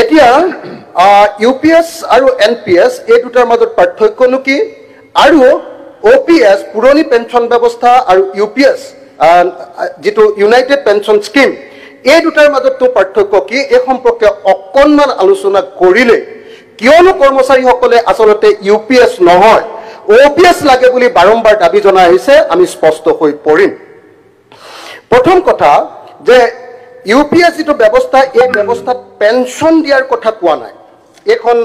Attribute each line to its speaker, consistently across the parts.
Speaker 1: এতিয়া ইউপিএছ আৰু এনপিএছ এই দুটাৰ মাজত পাৰ্থক্যনো কি আৰু ওপিএছ পুৰণি পেঞ্চন ব্যৱস্থা আৰু ইউপিএছ যেটো ইউনাইটেড পেঞ্চন স্কিম এই দুটাৰ মাজতো পাৰ্থক্য কি এই সম্পৰ্কে অকণমান আলোচনা কৰিলে কিয়নো কৰ্মচাৰীসকলে আসলতে ইউপিএছ নহয় ওপিএছ লাগে বুলি বাৰম্বাৰ দাবী জনাই আহিছে আমি স্পষ্ট হৈ পৰিম প্ৰথম কথা যে ইউপিএছ যেটো ব্যৱস্থা এই ব্যৱস্থাত পেঞ্চন দিয়াৰ কথা কোৱা নাই এখন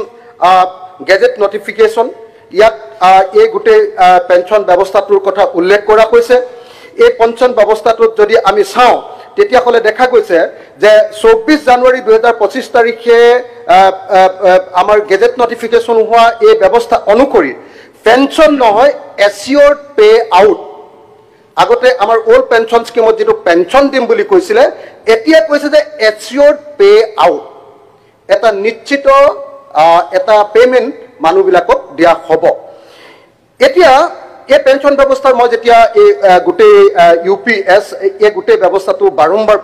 Speaker 1: গেজেট নটিফিকেশন ইয়াত এই গোটেই পেঞ্চন ব্যৱস্থাটোৰ কথা উল্লেখ কৰা হৈছে এই পেঞ্চন ব্যৱস্থাটোত যদি আমি চাওঁ তেতিয়া হলে দেখা গৈছে যে 24 জানুৱাৰী 2025 তাৰিখে আমাৰ গেজেট নটিফিকেশন হোৱা এই ব্যৱস্থা অনুসৰি পেঞ্চন নহয় এচিয়ৰ্ড পে আউট আগতে আমাৰ ওল্ড পেঞ্চন স্কিমত যেটো পেঞ্চন দিম বুলি কৈছিলে এতিয়া কৈছে যে এচিয়ৰ্ড পে আউট এটা নিশ্চিত এটা পেমেন্ট মানুহবিলাকক দিয়া হ'ব এতিয়া এই পেঞ্চন ব্যৱস্থাৰ মই যেতিয়া এই গোটেই ইউপিএছ এই গোটেই ব্যৱস্থাটো বাৰম্বাৰ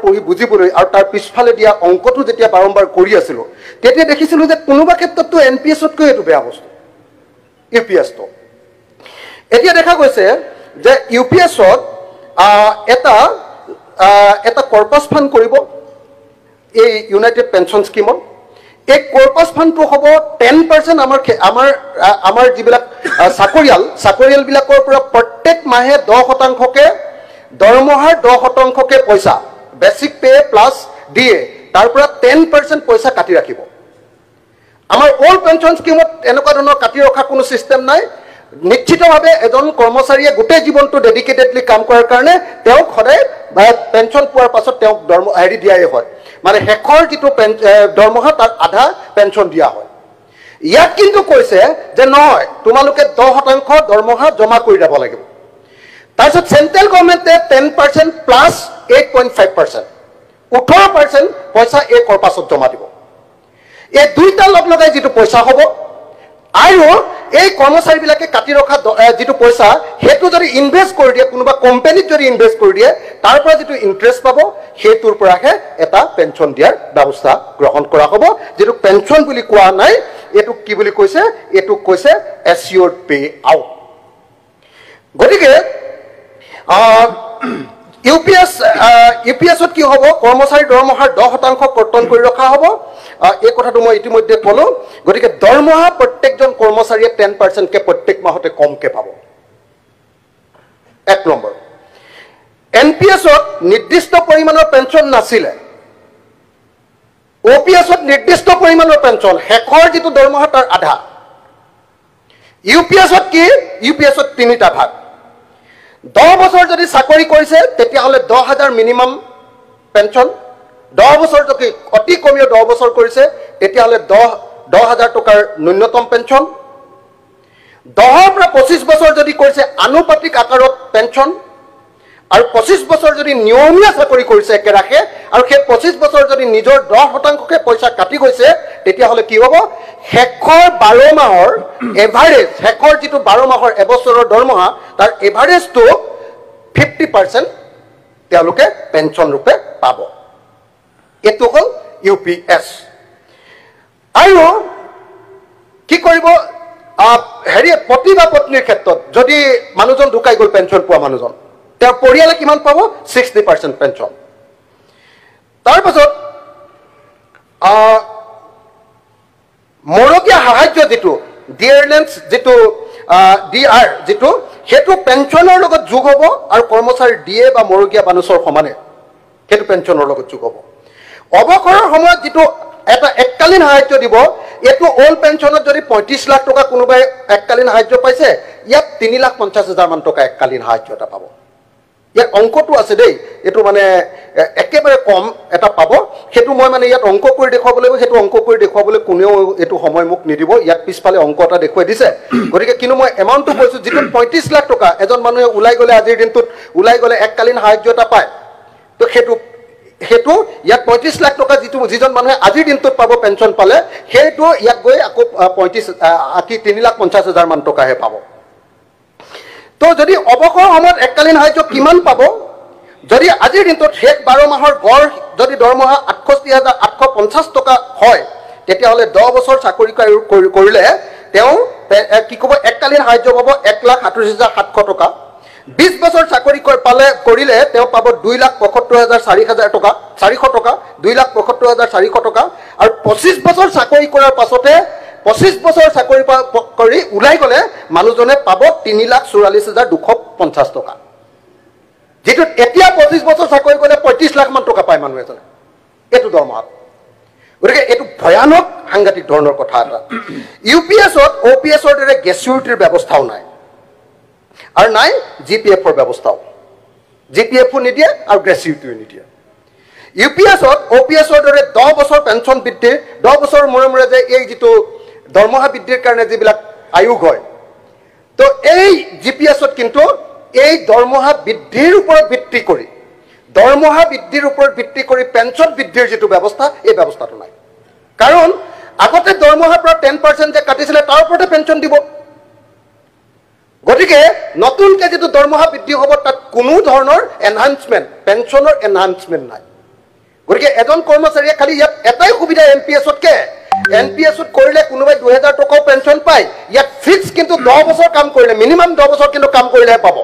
Speaker 1: পঢ়ি বুজিবলৈ আৰু তাৰ পিছফালে দিয়া অংকটো যেতিয়া বাৰম্বাৰ কৰি আছিলো তেতিয়া দেখিছিলো যে কোনোবা ক্ষেত্ৰতো এনপিএছতকৈ এটো বেয়া বস্তু ইউপিএছটো এতিয়া দেখা গৈছে যে ইউপিএছত এটা কৰ্পাছ ফাণ্ড কৰিব এই ইউনাইটেড পেঞ্চন স্কিমত এই কৰ্পাছ ফাণ্ডটো হ'ব 10% আমাৰ যিবিলাক চাকৰিয়াল বিলাকৰ পৰা প্ৰত্যেক মাহে 10%কে দৰমহাৰ 10%কে পইচা বেসিক পে প্লাস দিয়ে তাৰ পৰা 10% পইচা কাটি ৰাখিব আমাৰ ওল্ড পেঞ্চন স্কিমত এনেকুৱা ধৰণৰ কাটি ৰখা কোনো সিস্টেম নাই নিশ্চিতভাৱে এজন কৰ্মচাৰীয়ে গোটেই জীৱনটো ডেডিকেটেডলি কাম কৰাৰ কাৰণে তেওঁ খৰে পেঞ্চন পোৱাৰ পাছত তেওঁ দৰমহা হেৰি দিয়াই হয় মানে হেকৰ যেটো দৰমহা তাৰ আধা পেঞ্চন দিয়া হয় ইয়াত কিন্তু কৈছে যে নহয় তোমালোকে 10% দৰমহা জমা কৰি যাব লাগিব তাৰপিছত সেন্ট্ৰেল গভৰ্ণমেণ্টে 10% প্লাস 8.5% 18% পইচা এই কৰ্পাছত জমা দিব এই দুইটা লগাই যেটো পইচা হ'ব আৰু এই কৰ্মচাৰীবিলাকে কাটি ৰখা যেটো পইচা হেতু যদি ইনভেস্ট কৰি দিয়ে কোনোবা কোম্পানীত যদি ইনভেস্ট কৰি দিয়ে তাৰ পৰা যেটো ইন্টাৰেষ্ট পাব হেতুৰ পৰাহে এটা পেঞ্চন দিয়াৰ ব্যৱস্থা গ্ৰহণ কৰা হ'ব যেটো পেঞ্চন বুলি কোৱা নাই এটো কি বুলি কৈছে এটো কৈছে এচিয়ৰ্ড পে আউট গতিকে ইউপিএছত কি হ'ব কৰ্মচাৰী দৰমহাৰ 10% কৰ্তন কৰি ৰখা হ'ব এই কথাটো মই ইতিমধ্যে ক'লো গতিকে দৰমহা প্ৰত্যেকজন কৰ্মচাৰীয়ে 10% কে প্ৰত্যেক মাহতে কমকে পাব এক নম্বৰ এনপিএছত নিৰ্দিষ্ট পৰিমাণৰ পেঞ্চন নাছিলে ওপিএছত নিৰ্দিষ্ট পৰিমাণৰ পেঞ্চন হেকৰ যেটো দৰমহা তাৰ আধা ইউপিএছত কি ইউপিএছত তিনিটা ভাগ 10 বছৰ যদি চাকৰি কৰিছে তেতিয়া হলে 10000 মিনিমাম পেঞ্চন 10 বছৰ যদি অতি কমিও 10 বছৰ কৰিছে তেতিয়া হলে 10000 টকাৰ ন্যূনতম পেঞ্চন 10 পৰা 25 বছৰ যদি কৰিছে আনুপাতিক আকাৰত পেঞ্চন আৰু 25 বছৰ যদি নিয়মীয়া চাকৰি কৰিছে একেৰাখে আৰু সেই 25 বছৰ যদি নিজৰ 10%কে পইচা কাটি গৈছে তেতিয়া হলে কি হ'ব হেকৰ 12 মাহৰ এভাৰেজ হেকৰ যেটো 12 মাহৰ এবছৰৰ দৰমহা তাৰ এভাৰেজটো 50% তেওঁলোকে পেঞ্চন ৰূপে পাব এটো হল ইউপিএছ আৰু কি কৰিব হেৰি পতি বা পত্নীৰ ক্ষেত্ৰত যদি মানুহজন ঢুকাই গল পেঞ্চন পোৱা মানুহজন তেওঁৰ পৰিয়ালে কিমান পাব 60% পেঞ্চন তাৰ পাছত মৰগীয়া সাহায্য যেটো ডিয়াৰনেন্স যেটো ডিআৰ যেটো হেতু পেঞ্চনৰ লগত যোগ হ'ব আৰু কৰ্মচাৰী ডিএ বা মৰগীয়া বানুচৰ সমানে হেতু পেঞ্চনৰ লগত যোগ হ'ব অবসৰৰ সময়ত যেটো এটা এককালীন সাহায্য দিব এটো ওল্ড পেঞ্চনত যদি 35 লাখ টকা কোনোবাই এককালীন সাহায্য পাইছে ইয়াত 3,50,000 মান টকা এককালীন সাহায্য এটা পাব ইয়াৰ অংকটো আছে দেই এটো মানে একেবাৰে কম এটা পাব হেতু মই মানে ইয়াত অংক কৰি দেখুৱাবলৈ হেতু অংক কৰি দেখুৱাবলৈ কোনেও এটো সময় মোক নিদিব ইয়াত পিছফালে অংক এটা দেখুৱাই দিছে গতিকে কিনো মই এমাউন্টটো কৈছো যেটো 35 লাখ টকা এজন মানুহে উলাই গলে আজিৰ দিনটোত উলাই গলে এককালীন সাহায্য এটা পায় তো হেতু ইয়াত 35 লাখ টকা যেটো যিজন মানুহে আজিৰ দিনটোত পাব পেঞ্চন পালে হেতু ইয়াত গৈ আকৌ 3,50,000 মান টকাহে পাব তো যদি অবসৰ সময়ত এককালীন সাহায্য কিমান পাব যদি আজিৰ দিনটোত শেষ 12 মাহৰ গড় যদি দৰমহা ৬৮,৮৫০ টকা হয় তেতিয়াহ'লে 10 বছৰ চাকৰি কৰিলে তেওঁ কি ক'ব এককালীন সাহায্য পাব ১,৩৮,৭০০ টকা 20 বছৰ চাকৰি কৰিলে তেওঁ পাব 2,৭৫,৪০০ টকা 2,৭৫,৪০০ টকা আৰু 25 বছৰ চাকৰি কৰাৰ পাছতে 25 বছৰ চাকৰি কৰি ওলাই গ'লে মানুহজনে পাব 3,৪৪,২৫০ টকা যেটো এতিয়া 25 বছৰ চাকৰি কৰিলে 35 লাখ মান টকা পায় মানুহ এজনে এটো দৰমহা গতিকে এটো ভয়ানক সাংঘাতিক ধৰণৰ কথা এটা ইউপিএছত ওপিএছৰ দৰে গ্ৰেচুইটিৰ ব্যৱস্থাও নাই আৰু নাই জিপিএফৰ ব্যৱস্থাও জিপিএফও নিদিয়ে আৰু গ্ৰেচুইটিও নিদিয়ে ইউপিএছত ওপিএছৰ দৰে 10 বছৰ পেঞ্চন বৃদ্ধি 10 বছৰ মূৰে যে এই যেটো দৰমহা বৃদ্ধিৰ কাৰণে যিবিলাক আয়োগ হয় তো এই জিপিএছত কিন্তু এই দৰমহা বৃদ্ধিৰ ওপৰত ভিত্তি কৰি পেঞ্চন বৃদ্ধিৰ যেটো ব্যৱস্থা এই ব্যৱস্থাটো নাই কাৰণ আগতে দৰমহাৰ পৰা 10% যে কাটিছিলে তাৰ ওপৰতে পেঞ্চন দিব গতিকে নতুনকৈ যেটো দৰমহা বৃদ্ধি হ'ব তাত কোনো ধৰণৰ এনহান্সমেন্ট পেঞ্চনৰ এনহান্সমেন্ট নাই গতিকে এজন কৰ্মচাৰীয়ে খালি ইয়াত এটাই সুবিধা এনপিএছত কৰিলে কোনোবাই 2000 টকাও পেঞ্চন পায় ইয়াত ফিক্স কিন্তু 10 বছৰ কাম কৰিলে মিনিমাম 10 বছৰ কিন্তু কাম কৰিলে পাব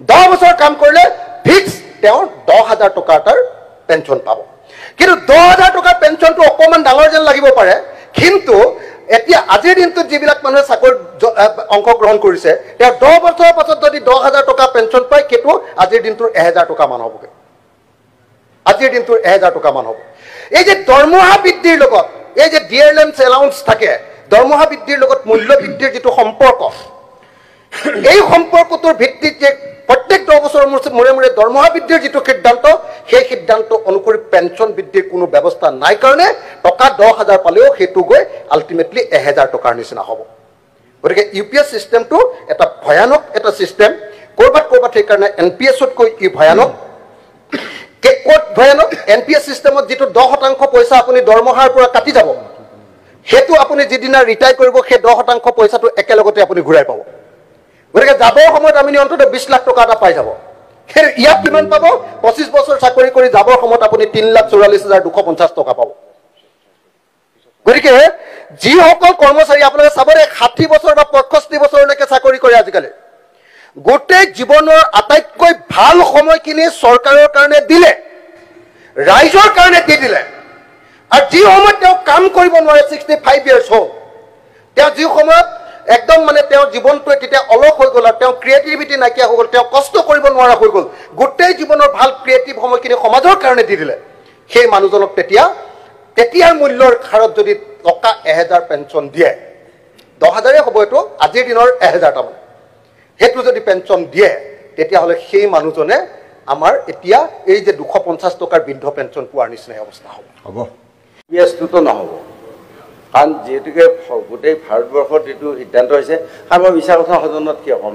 Speaker 1: 10 বছৰ কাম কৰিলে ফিক্স তেওঁ 10,000 টকা তাৰ পেঞ্চন পাব কিন্তু 10,000 টকা পেঞ্চনটো অকমান ডাঙৰ যেন লাগিব পাৰে কিন্তু এতিয়া আজিৰ দিনটোত যিবিলাক মানুহে চাকৰি অংশগ্ৰহণ কৰিছে তেওঁ 10 বছৰৰ পাছত যদি 10,000 টকা পেঞ্চন পায় কেটো আজিৰ দিনটোৰ 1,000 টকা মান হ'বগে আজিৰ দিনটোৰ 1,000 টকা মান হ'ব এই যে দৰমহা বৃদ্ধিৰ লগত এই যে ডিয়াৰলেন্স এলাউন্স থাকে দৰমহা বৃদ্ধিৰ লগত মূল্য বৃদ্ধিৰ যেটো সম্পৰ্ক এই সম্পৰ্কটোৰ ভিত্তিত যে প্ৰত্যেক 10 বছৰৰ মূৰে দৰমহা বৃদ্ধিৰ যেটো সিদ্ধান্ত সেই সিদ্ধান্ত অনুসৰি পেঞ্চন বৃদ্ধিৰ কোনো ব্যৱস্থা নাই কাৰণে টকা 10,000 পালেও হেতু গৈ আলটিমেটলি 1,000 টকাৰ নিচিনা হ'ব গতিকে ইউপিএছ সিস্টেমটো এটা ভয়ানক এটা সিস্টেম কৰবাত সেই কাৰণে এনপিএছত কৈ ই ভয়ানক ক'ত ভয়ানক এনপিএছ সিস্টেমত যেটো 10% পইচা আপুনি দৰমহাৰ পৰা কাটি যাব হেতু আপুনি যিদিনা ৰিটায়াৰ কৰিব সেই 10% পইচাটো একেলগতে আপুনি ঘূৰাই পাব গতিকে যাবৰ সময়ত আমি অন্তত 20 লাখ টকা এটা পাই যাব ইয়াত কিমান পাব 25 বছৰ চাকৰি কৰি যাবৰ সময়ত আপুনি 3,44,250 টকা পাব গতিকে যিসকল কৰ্মচাৰী আপোনালোকে চাবৰে 60 বছৰ বা 65 বছৰলৈকে চাকৰি কৰে আজিকালি গোটেই জীৱনৰ আটাইতকৈ ভাল সময়খিনি চৰকাৰৰ কাৰণে দিলে ৰাইজৰ কাৰণে দিলে আৰু যি সময়ত তেওঁ কাম কৰিব নোৱাৰে 65 ইয়াৰ্ছ হ'ল তেওঁ যি সময়ত একদম মানে তেওঁ জীবনটো তেতিয়া অলস হৈ গ'ল আৰু তেওঁ ক্ৰিয়েটিভিটি নাইকিয়া হৈ গ'ল তেওঁ কষ্ট কৰিব নোৱাৰা হৈ গ'ল গোটেই জীৱনৰ ভাল ক্ৰিয়েটিভ সময়খিনি সমাজৰ কাৰণে দি দিলে সেই মানুহজনক তেতিয়াৰ মূল্যৰ খাৰত যদি টকা 1,000 পেঞ্চন দিয়ে 10,000 হ'ব এইটো আজিৰ দিনৰ 1,000 টা মানে হেতু যদি পেঞ্চন দিয়ে তেতিয়াহ'লে সেই মানুহজনে আমাৰ এতিয়া এই যে 250 টকাৰ বৃদ্ধ পেঞ্চন পোৱাৰ নিচিনা অৱস্থা হ'ব
Speaker 2: ব্যস্তটো নহ'ব কাৰণ যেহেতুকে গোটেই ভাৰতবৰ্ষত এইটো সিদ্ধান্ত হৈছে আৰু মই মিছা কথা সদনত কিয় ক'ম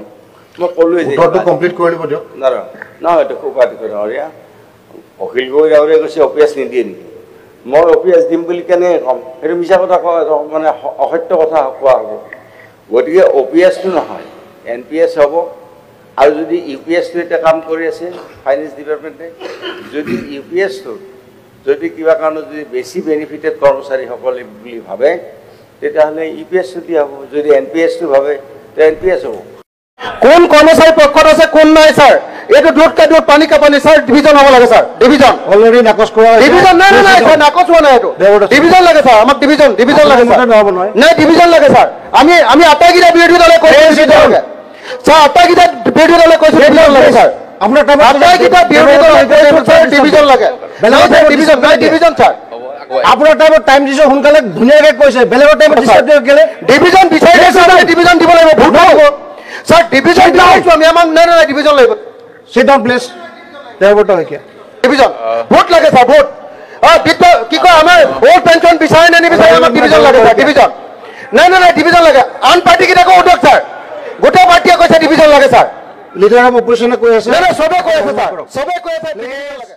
Speaker 2: মই ক'লোৱে যে
Speaker 3: কমপ্লিট কৰি দিব দিয়ক
Speaker 2: নহয় এইটো উপাধি কৰি নৰিয়া অখিল গগৈ ডাঙৰীয়াই কৈছে অপিএছ নিদিয়ে নেকি মই অপিএছ দিম বুলি কেনেকৈ ক'ম সেইটো মিছা কথা মানে অসত্য কথা কোৱা হ'ব গতিকে অপিএছটো নহয় এনপিএছ হ'ব আৰু যদি ইউপিএছটো এতিয়া কাম কৰি আছে ফাইনেন্স ডিপাৰ্টমেণ্টে যদি ইউপিএছটো যদি কিবা কাৰণত যদি বেছি বেনিফিটেড কৰ্মচাৰীসকলে বুলি ভাবে তেতিয়াহ'লে ইউপিএছটো দিয়া হ'ব যদি এনপিএছটো ভাবে তেতিয়া এনপিএছ হ'ব
Speaker 1: কোন কৰ্মচাৰী পক্ষত আছে কোন নাই স্যাৰ এইটো দুধ পানী কাপানি স্যাৰ ডিভিজন হ'ব লাগে স্যাৰ ডিভিজন
Speaker 3: অলৰেডি নাকচ কৰা
Speaker 1: ডিভিজন নাই নাকচ হোৱা নাই এইটো ডিভিজন লাগে স্যাৰ আমাক ডিভিজন লাগে নাই ডিভিজন লাগে স্যাৰ আমি আটাইকেইটা বিৰোধী দলে কৈছোঁ স্যাৰ আটাইকেইটা বিৰোধী দলে কৈছোঁ ডিভিজন লাগে স্যাৰ
Speaker 3: আপোনাৰ
Speaker 1: আটাইকেইটা বিৰোধী দলে কৈছোঁ স্যাৰ ডিভিজন লাগে ডিভিজন নাই ডিভিজন স্যাৰ
Speaker 3: আপোনাৰ টাইমত টাইম দিছে সোনকালে ধুনীয়াকৈ কৈছে বেলেগৰ টাইমত ডিচাইড কেলে
Speaker 1: ডিভিজন বিচাৰি ডিভিজন দিব লাগিব ভোট হ'ব স্যাৰ ডিভিজন দিছো আমি আমাক নাই ডিভিজন লাগিব
Speaker 3: sit down please Debabrata Saikia
Speaker 1: division vote লাগে স্যাৰ ভোট কি কয় আমাৰ ভোট পেঞ্চন বিচাৰে নে নিবিচাৰে আমাক ডিভিজন লাগে স্যাৰ ডিভিজন নাই ডিভিজন লাগে আন পাৰ্টি কেইটাকো উঠক স্যাৰ গোটেই পাৰ্টিয়ে কৈছে ডিভিজন লাগে স্যাৰ
Speaker 3: লিডাৰ অফ অপজিশ্যনে কৈ আছে
Speaker 1: চবে কৈ আছে স্যাৰ চবে কৈ আছে ডিভিজন লাগে